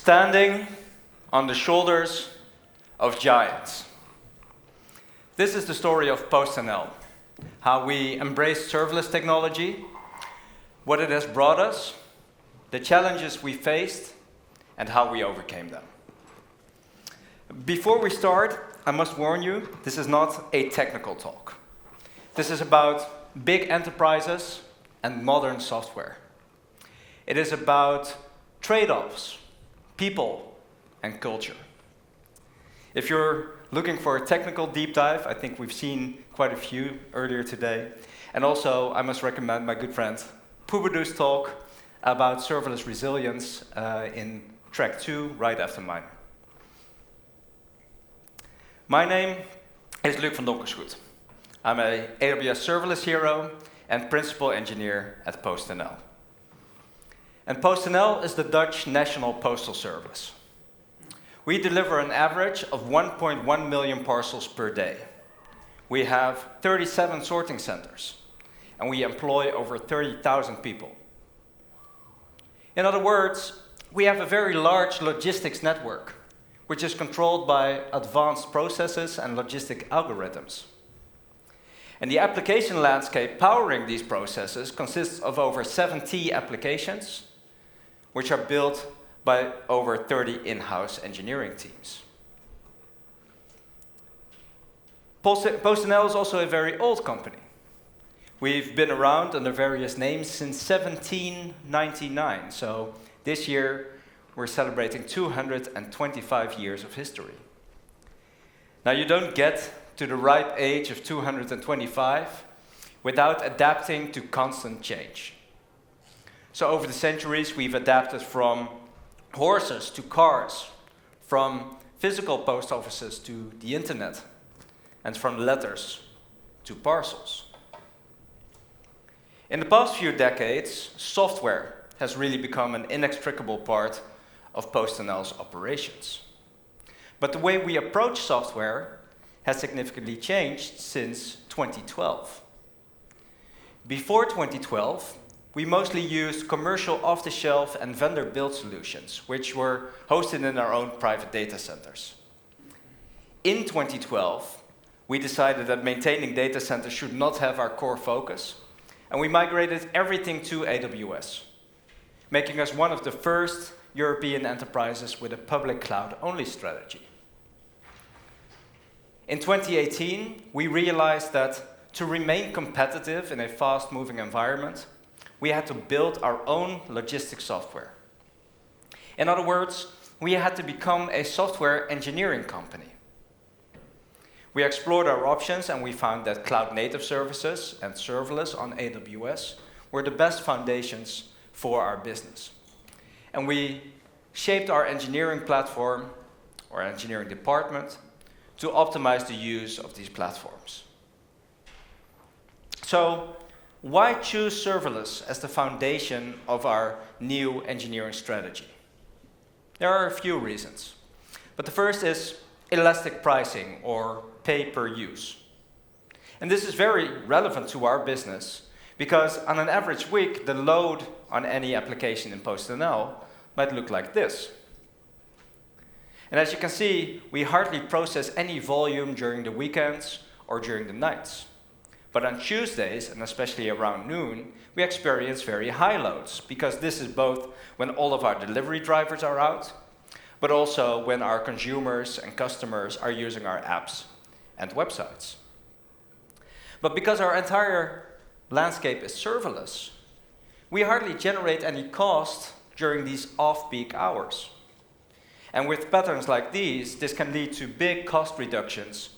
Standing on the shoulders of giants. This is the story of PostNL, how we embraced serverless technology, what it has brought us, the challenges we faced, and how we overcame them. Before we start, I must warn you, this is not a technical talk. This is about big enterprises and modern software. It is about trade-offs, people, and culture. If you're looking for a technical deep dive, I think we've seen quite a few earlier today. And also, I must recommend my good friend Pubudu's talk about serverless resilience in track 2, right after mine. My name is LUC van DONKERSGOED. I'm an AWS serverless hero and principal engineer at PostNL. And PostNL is the Dutch National Postal Service. We deliver an average of 1.1 million parcels per day. We have 37 sorting centers, and we employ over 30,000 people. In other words, we have a very large logistics network, which is controlled by advanced processes and logistic algorithms. And the application landscape powering these processes consists of over 70 applications, which are built by over 30 in-house engineering teams. PostNL is also a very old company. We've been around under various names since 1799, so this year we're celebrating 225 years of history. Now, you don't get to the ripe age of 225 without adapting to constant change. So over the centuries, we've adapted from horses to cars, from physical post offices to the internet, and from letters to parcels. In the past few decades, software has really become an inextricable part of PostNL's operations. But the way we approach software has significantly changed since 2012. Before 2012, we mostly used commercial off-the-shelf and vendor-built solutions, which were hosted in our own private data centers. In 2012, we decided that maintaining data centers should not have our core focus, and we migrated everything to AWS, making us one of the first European enterprises with a public cloud-only strategy. In 2018, we realized that to remain competitive in a fast-moving environment, we had to build our own logistics software. In other words, we had to become a software engineering company. We explored our options and we found that cloud-native services and serverless on AWS were the best foundations for our business. And we shaped our engineering platform, or engineering department, to optimize the use of these platforms. So, why choose serverless as the foundation of our new engineering strategy? There are a few reasons. But the first is elastic pricing, or pay per use. And this is very relevant to our business, because on an average week, the load on any application in PostNL might look like this. And as you can see, we hardly process any volume during the weekends or during the nights. But on Tuesdays, and especially around noon, we experience very high loads, because this is both when all of our delivery drivers are out, but also when our consumers and customers are using our apps and websites. But because our entire landscape is serverless, we hardly generate any cost during these off-peak hours. And with patterns like these, this can lead to big cost reductions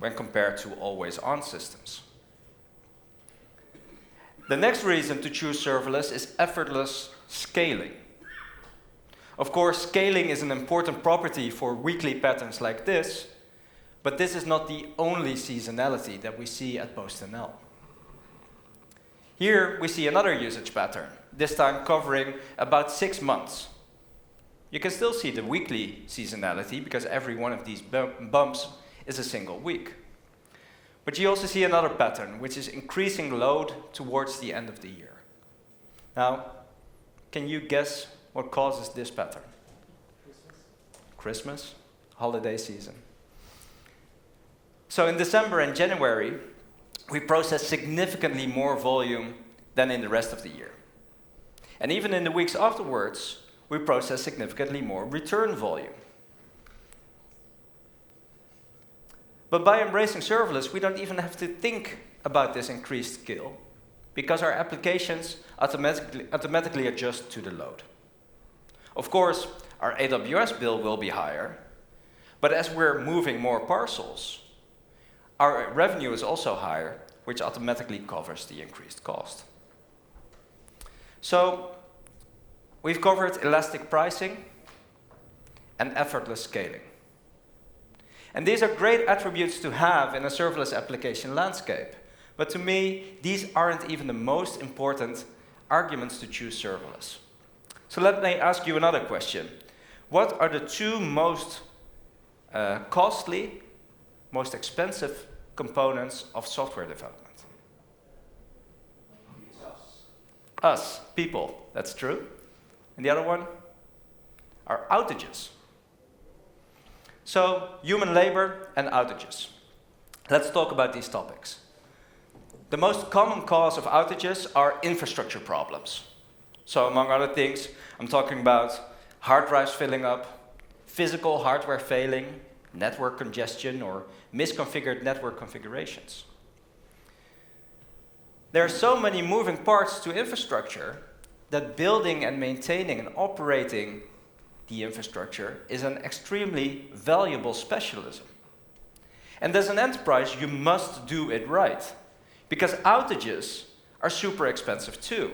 when compared to always-on systems. The next reason to choose serverless is effortless scaling. Of course, scaling is an important property for weekly patterns like this, but this is not the only seasonality that we see at PostNL. Here we see another usage pattern, this time covering about 6 months. You can still see the weekly seasonality, because every one of these bumps is a single week. But you also see another pattern, which is increasing load towards the end of the year. Now, can you guess what causes this pattern? Christmas, holiday season. So in December and January, we process significantly more volume than in the rest of the year. And even in the weeks afterwards, we process significantly more return volume. But by embracing serverless, we don't even have to think about this increased scale, because our applications automatically adjust to the load. Of course, our AWS bill will be higher, but as we're moving more parcels, our revenue is also higher, which automatically covers the increased cost. So we've covered elastic pricing and effortless scaling. And these are great attributes to have in a serverless application landscape. But to me, these aren't even the most important arguments to choose serverless. So let me ask you another question. What are the two most costly, most expensive components of software development? Us, people, that's true. And the other one are outages. So, human labor and outages. Let's talk about these topics. The most common cause of outages are infrastructure problems. So, among other things, I'm talking about hard drives filling up, physical hardware failing, network congestion, or misconfigured network configurations. There are so many moving parts to infrastructure that building and maintaining and operating the infrastructure is an extremely valuable specialism. And as an enterprise, you must do it right, because outages are super expensive too.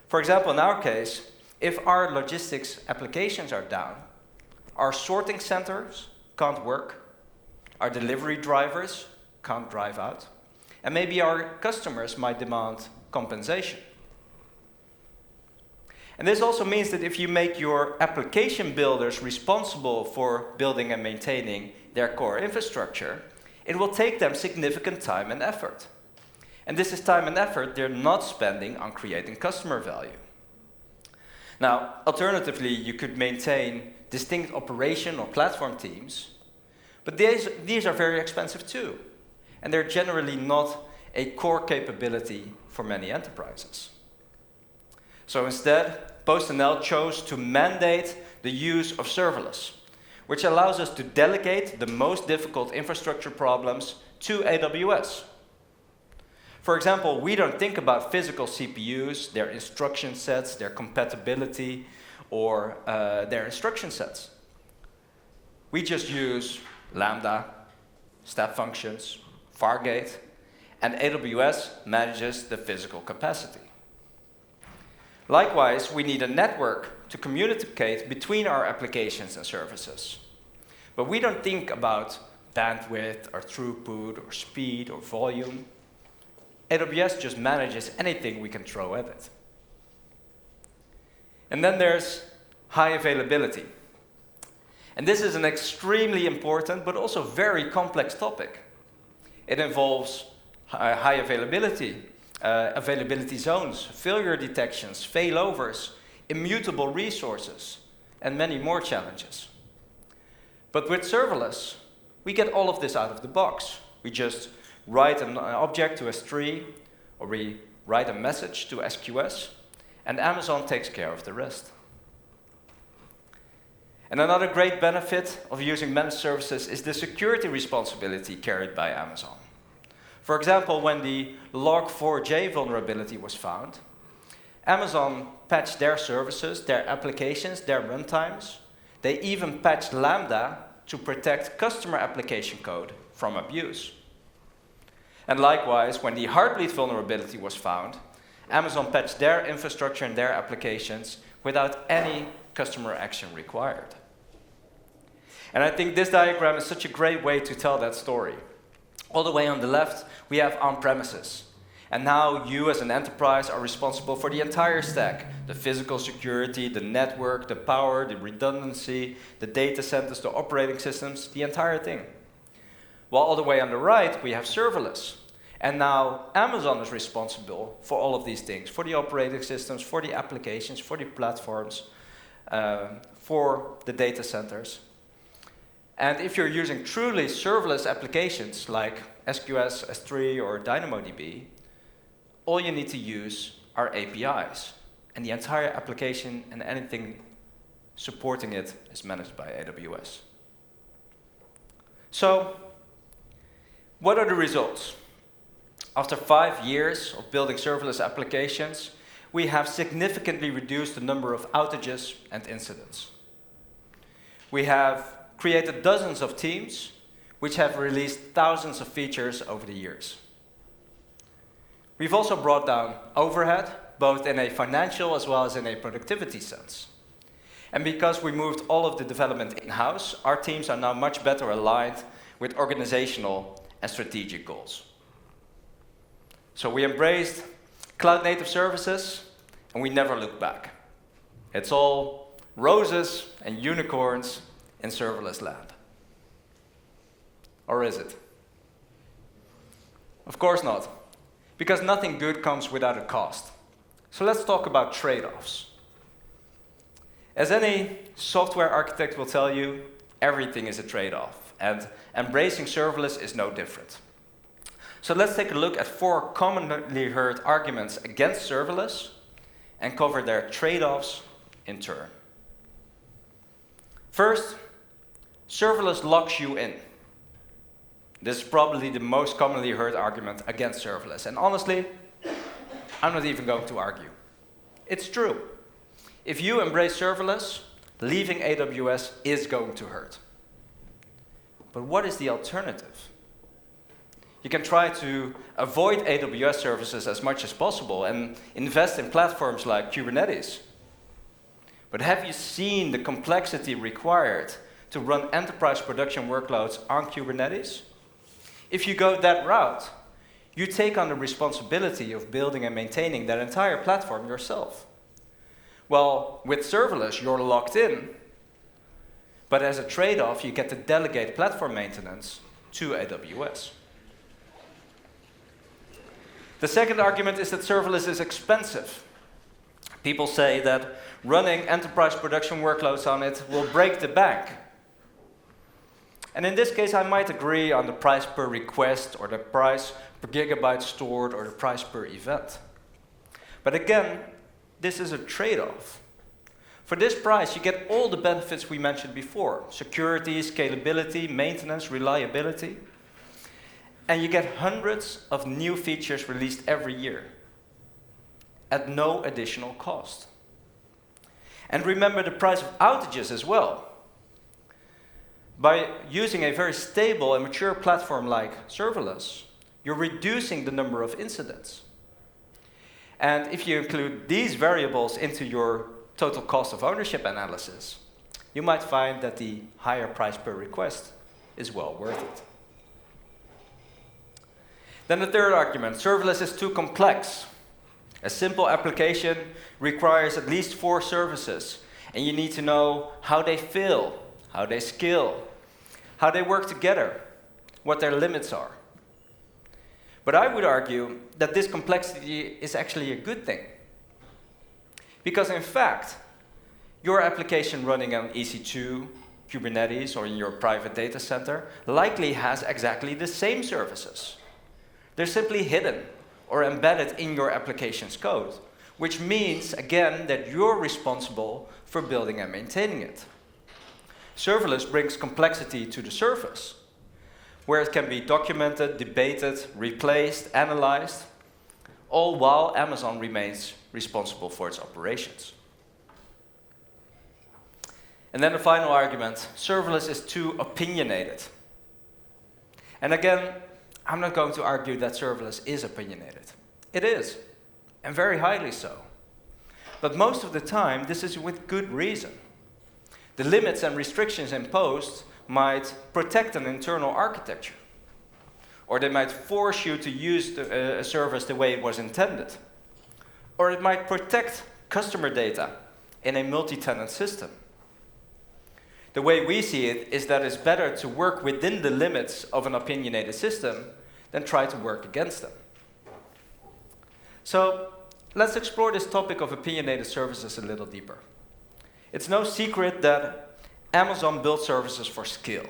For example, in our case, if our logistics applications are down, our sorting centers can't work, our delivery drivers can't drive out, and maybe our customers might demand compensation. And this also means that if you make your application builders responsible for building and maintaining their core infrastructure, it will take them significant time and effort. And this is time and effort they're not spending on creating customer value. Now, alternatively, you could maintain distinct operation or platform teams, but these are very expensive too. And they're generally not a core capability for many enterprises. So instead, PostNL chose to mandate the use of serverless, which allows us to delegate the most difficult infrastructure problems to AWS. For example, we don't think about physical CPUs, their instruction sets, their compatibility, or their instruction sets. We just use Lambda, step functions, Fargate, and AWS manages the physical capacity. Likewise, we need a network to communicate between our applications and services. But we don't think about bandwidth or throughput or speed or volume. AWS just manages anything we can throw at it. And then there's high availability. And this is an extremely important but also very complex topic. It involves high availability, availability zones, failure detections, failovers, immutable resources, and many more challenges. But with serverless, we get all of this out of the box. We just write an object to S3, or we write a message to SQS, and Amazon takes care of the rest. And another great benefit of using managed services is the security responsibility carried by Amazon. For example, when the Log4j vulnerability was found, Amazon patched their services, their applications, their runtimes. They even patched Lambda to protect customer application code from abuse. And likewise, when the Heartbleed vulnerability was found, Amazon patched their infrastructure and their applications without any customer action required. And I think this diagram is such a great way to tell that story. All the way on the left, we have on-premises. And now you as an enterprise are responsible for the entire stack. The physical security, the network, the power, the redundancy, the data centers, the operating systems, the entire thing. While all the way on the right, we have serverless. And now Amazon is responsible for all of these things, for the operating systems, for the applications, for the platforms, for the data centers, And if you're using truly serverless applications like SQS, S3, or DynamoDB, all you need to use are APIs. And the entire application and anything supporting it is managed by AWS. So, what are the results? After 5 years of building serverless applications, we have significantly reduced the number of outages and incidents. We have created dozens of teams, which have released thousands of features over the years. We've also brought down overhead, both in a financial as well as in a productivity sense. And because we moved all of the development in-house, our teams are now much better aligned with organizational and strategic goals. So we embraced cloud-native services, and we never looked back. It's all roses and unicorns in serverless land. Or is it? Of course not, because nothing good comes without a cost. So let's talk about trade-offs. As any software architect will tell you, everything is a trade-off, and embracing serverless is no different. So let's take a look at 4 commonly heard arguments against serverless and cover their trade-offs in turn. First, serverless locks you in. This is probably the most commonly heard argument against serverless. And honestly, I'm not even going to argue. It's true. If you embrace serverless, leaving AWS is going to hurt. But what is the alternative? You can try to avoid AWS services as much as possible and invest in platforms like Kubernetes. But have you seen the complexity required to run enterprise production workloads on Kubernetes? If you go that route, you take on the responsibility of building and maintaining that entire platform yourself. Well, with serverless, you're locked in. But as a trade-off, you get to delegate platform maintenance to AWS. The second argument is that serverless is expensive. People say that running enterprise production workloads on it will break the bank. And in this case, I might agree on the price per request, or the price per gigabyte stored, or the price per event. But again, this is a trade-off. For this price, you get all the benefits we mentioned before: security, scalability, maintenance, reliability. And you get hundreds of new features released every year at no additional cost. And remember the price of outages as well. By using a very stable and mature platform like serverless, you're reducing the number of incidents. And if you include these variables into your total cost of ownership analysis, you might find that the higher price per request is well worth it. Then the third argument: serverless is too complex. A simple application requires at least 4 services, and you need to know how they fail, how they scale, how they work together, what their limits are. But I would argue that this complexity is actually a good thing. Because in fact, your application running on EC2, Kubernetes, or in your private data center likely has exactly the same services. They're simply hidden or embedded in your application's code, which means, again, that you're responsible for building and maintaining it. Serverless brings complexity to the surface, where it can be documented, debated, replaced, analyzed, all while Amazon remains responsible for its operations. And then the final argument: serverless is too opinionated. And again, I'm not going to argue that serverless is opinionated. It is, and very highly so. But most of the time, this is with good reason. The limits and restrictions imposed might protect an internal architecture, or they might force you to use a service the way it was intended, or it might protect customer data in a multi-tenant system. The way we see it is that it's better to work within the limits of an opinionated system than try to work against them. So let's explore this topic of opinionated services a little deeper. It's no secret that Amazon built services for scale.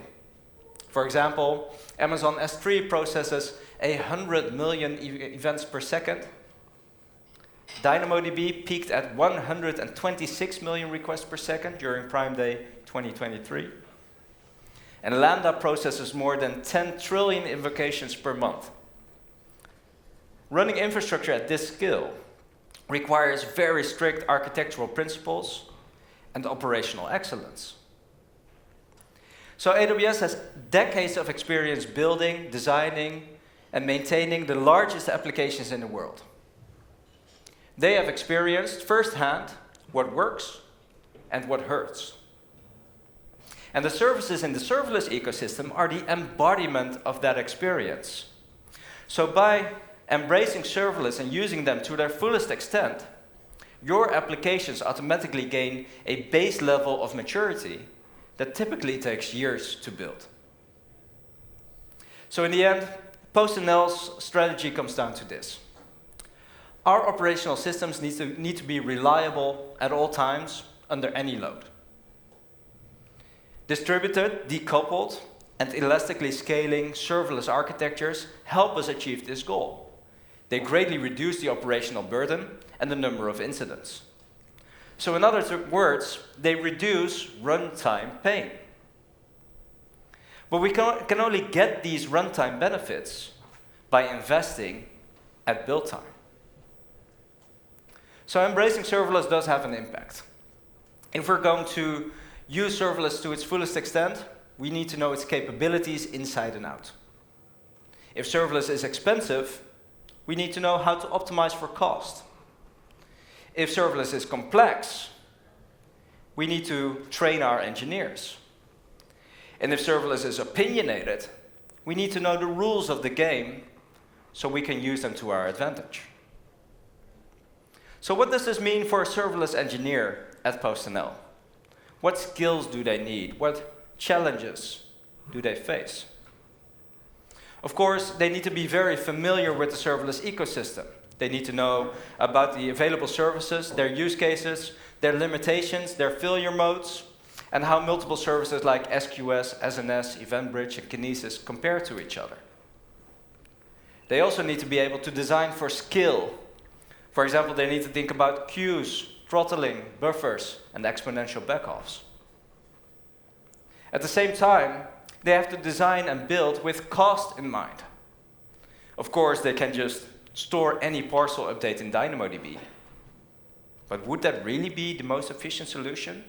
For example, Amazon S3 processes 100 million events per second. DynamoDB peaked at 126 million requests per second during Prime Day 2023. And Lambda processes more than 10 trillion invocations per month. Running infrastructure at this scale requires very strict architectural principles and operational excellence. So AWS has decades of experience building, designing, and maintaining the largest applications in the world. They have experienced firsthand what works and what hurts. And the services in the serverless ecosystem are the embodiment of that experience. So by embracing serverless and using them to their fullest extent, your applications automatically gain a base level of maturity that typically takes years to build. So in the end, PostNL's strategy comes down to this. Our operational systems need to be reliable at all times under any load. Distributed, decoupled, and elastically scaling serverless architectures help us achieve this goal. They greatly reduce the operational burden and the number of incidents. So in other words, they reduce runtime pain. But we can only get these runtime benefits by investing at build time. So embracing serverless does have an impact. If we're going to use serverless to its fullest extent, we need to know its capabilities inside and out. If serverless is expensive, we need to know how to optimize for cost. If serverless is complex, we need to train our engineers. And if serverless is opinionated, we need to know the rules of the game so we can use them to our advantage. So what does this mean for a serverless engineer at PostNL? What skills do they need? What challenges do they face? Of course, they need to be very familiar with the serverless ecosystem. They need to know about the available services, their use cases, their limitations, their failure modes, and how multiple services like SQS, SNS, EventBridge, and Kinesis compare to each other. They also need to be able to design for skill. For example, they need to think about queues, throttling, buffers, and exponential backoffs. At the same time, they have to design and build with cost in mind. Of course, they can just store any parcel update in DynamoDB. But would that really be the most efficient solution?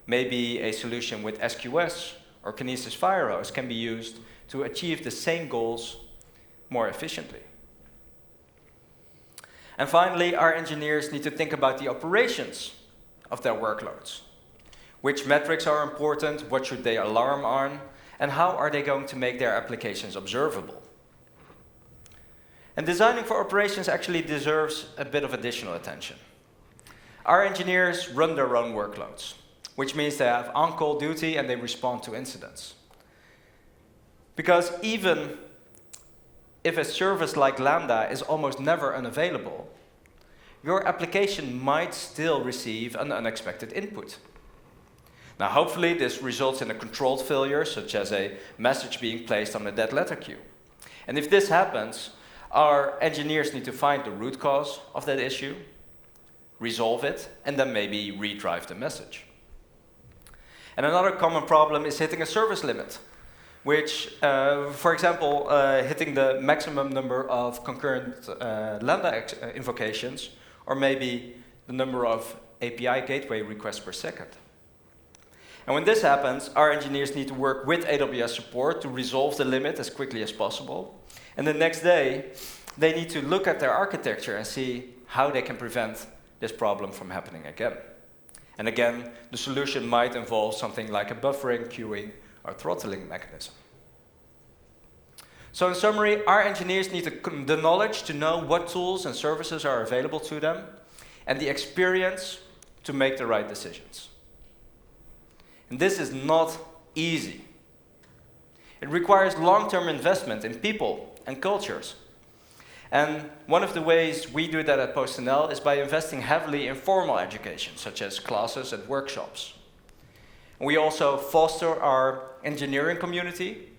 Maybe a solution with SQS or Kinesis Firehose can be used to achieve the same goals more efficiently. And finally, our engineers need to think about the operations of their workloads. Which metrics are important, what should they alarm on, and how are they going to make their applications observable? And designing for operations actually deserves a bit of additional attention. Our engineers run their own workloads, which means they have on-call duty and they respond to incidents. Because even if a service like Lambda is almost never unavailable, your application might still receive an unexpected input. Now, hopefully, this results in a controlled failure, such as a message being placed on a dead letter queue. And if this happens, our engineers need to find the root cause of that issue, resolve it, and then maybe redrive the message. And another common problem is hitting a service limit, which, for example, hitting the maximum number of concurrent Lambda invocations, or maybe the number of API gateway requests per second. And when this happens, our engineers need to work with AWS support to resolve the limit as quickly as possible. And the next day, they need to look at their architecture and see how they can prevent this problem from happening again. And again, the solution might involve something like a buffering, queuing, or throttling mechanism. So in summary, our engineers need the knowledge to know what tools and services are available to them, and the experience to make the right decisions. And this is not easy. It requires long-term investment in people and cultures. And one of the ways we do that at PostNL is by investing heavily in formal education, such as classes and workshops. And we also foster our engineering community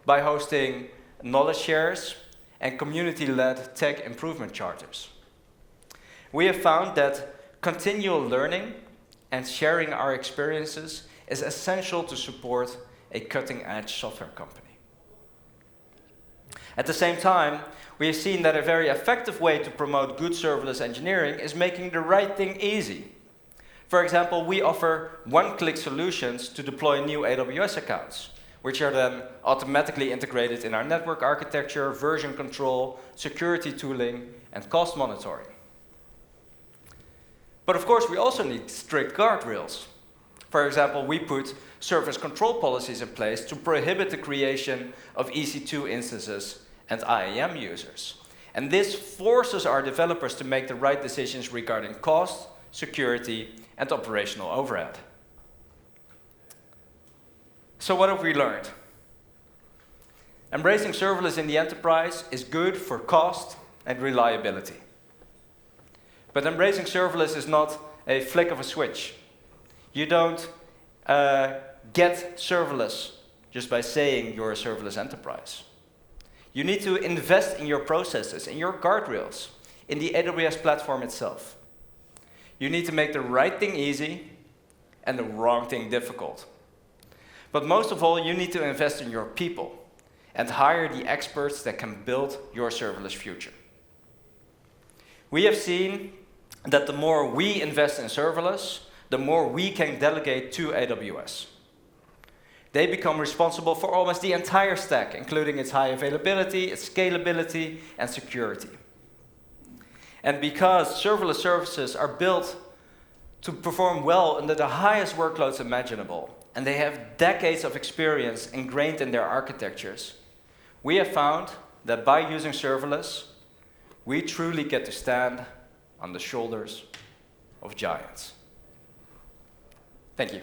by hosting knowledge shares and community-led tech improvement charters. We have found that continual learning and sharing our experiences is essential to support a cutting-edge software company. At the same time, we have seen that a very effective way to promote good serverless engineering is making the right thing easy. For example, we offer one-click solutions to deploy new AWS accounts, which are then automatically integrated in our network architecture, version control, security tooling, and cost monitoring. But of course, we also need strict guardrails. For example, we put service control policies in place to prohibit the creation of EC2 instances and IAM users. And this forces our developers to make the right decisions regarding cost, security, and operational overhead. So what have we learned? Embracing serverless in the enterprise is good for cost and reliability. But embracing serverless is not a flick of a switch. You don't get serverless just by saying you're a serverless enterprise. You need to invest in your processes, in your guardrails, in the AWS platform itself. You need to make the right thing easy and the wrong thing difficult. But most of all, you need to invest in your people and hire the experts that can build your serverless future. We have seen that the more we invest in serverless, the more we can delegate to AWS. They become responsible for almost the entire stack, including its high availability, its scalability, and security. And because serverless services are built to perform well under the highest workloads imaginable, and they have decades of experience ingrained in their architectures, we have found that by using serverless, we truly get to stand on the shoulders of giants. Thank you.